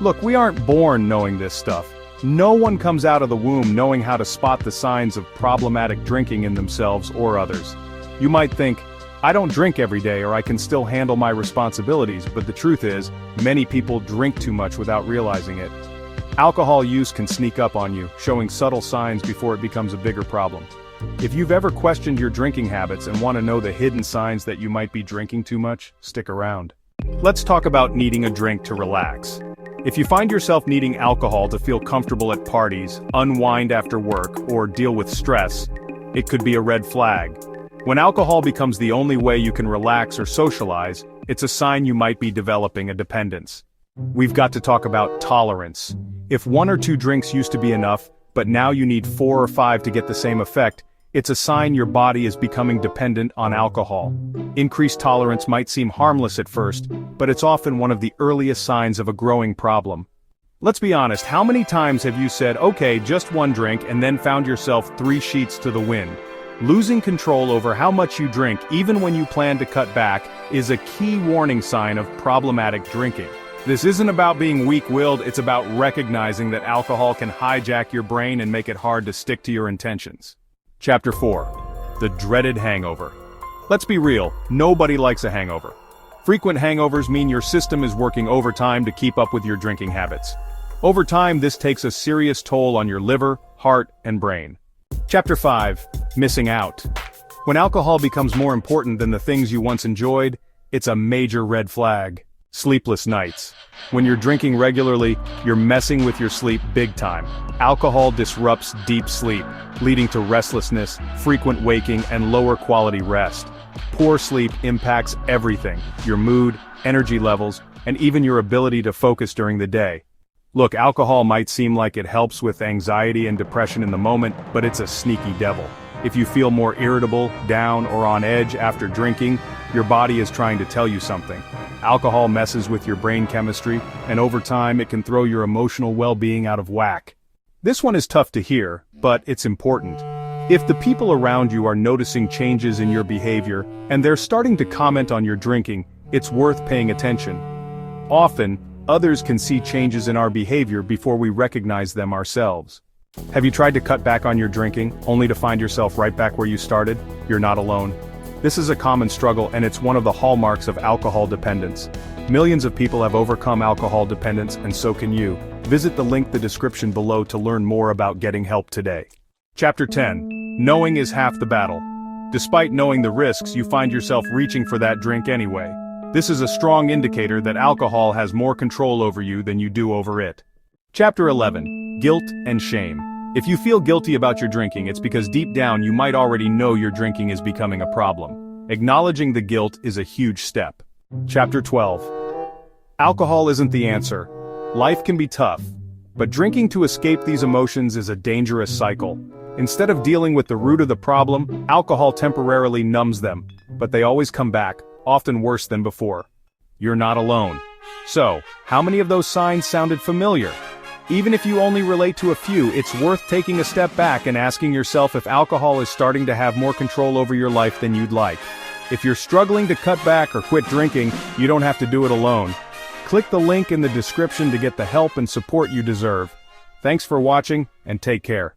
Look, we aren't born knowing this stuff. No one comes out of the womb knowing how to spot the signs of problematic drinking in themselves or others. You might think, I don't drink every day or I can still handle my responsibilities, but the truth is, many people drink too much without realizing it. Alcohol use can sneak up on you, showing subtle signs before it becomes a bigger problem. If you've ever questioned your drinking habits and want to know the hidden signs that you might be drinking too much, stick around. Let's talk about needing a drink to relax. If you find yourself needing alcohol to feel comfortable at parties, unwind after work, or deal with stress, it could be a red flag. When alcohol becomes the only way you can relax or socialize, it's a sign you might be developing a dependence. We've got to talk about tolerance. If 1 or 2 drinks used to be enough, but now you need 4 or 5 to get the same effect, it's a sign your body is becoming dependent on alcohol. Increased tolerance might seem harmless at first, but it's often one of the earliest signs of a growing problem. Let's be honest, how many times have you said, okay, just 1 drink, and then found yourself 3 sheets to the wind? Losing control over how much you drink, even when you plan to cut back, is a key warning sign of problematic drinking. This isn't about being weak-willed, it's about recognizing that alcohol can hijack your brain and make it hard to stick to your intentions. Chapter 4. The Dreaded Hangover. Let's be real, nobody likes a hangover. Frequent hangovers mean your system is working overtime to keep up with your drinking habits. Over time, this takes a serious toll on your liver, heart, and brain. Chapter 5. Missing out. When alcohol becomes more important than the things you once enjoyed, it's a major red flag. Sleepless nights. When you're drinking regularly, you're messing with your sleep big time. Alcohol disrupts deep sleep, leading to restlessness, frequent waking, and lower quality rest. Poor sleep impacts everything: your mood, energy levels, and even your ability to focus during the day. Look, alcohol might seem like it helps with anxiety and depression in the moment, but it's a sneaky devil. If you feel more irritable, down, or on edge after drinking, your body is trying to tell you something. Alcohol messes with your brain chemistry, and over time it can throw your emotional well-being out of whack. This one is tough to hear, but it's important. If the people around you are noticing changes in your behavior, and they're starting to comment on your drinking, it's worth paying attention. Often, others can see changes in our behavior before we recognize them ourselves. Have you tried to cut back on your drinking, only to find yourself right back where you started? You're not alone. This is a common struggle, and it's one of the hallmarks of alcohol dependence. Millions of people have overcome alcohol dependence, and so can you. Visit the link in the description below to learn more about getting help today. Chapter 10. Knowing is half the battle. Despite knowing the risks, you find yourself reaching for that drink anyway. This is a strong indicator that alcohol has more control over you than you do over it. Chapter 11. Guilt and shame. If you feel guilty about your drinking, it's because deep down you might already know your drinking is becoming a problem. Acknowledging the guilt is a huge step. Chapter 12. Alcohol isn't the answer. Life can be tough, but drinking to escape these emotions is a dangerous cycle. Instead of dealing with the root of the problem, alcohol temporarily numbs them, but they always come back, often worse than before. You're not alone. So, how many of those signs sounded familiar? Even if you only relate to a few, it's worth taking a step back and asking yourself if alcohol is starting to have more control over your life than you'd like. If you're struggling to cut back or quit drinking, you don't have to do it alone. Click the link in the description to get the help and support you deserve. Thanks for watching, and take care.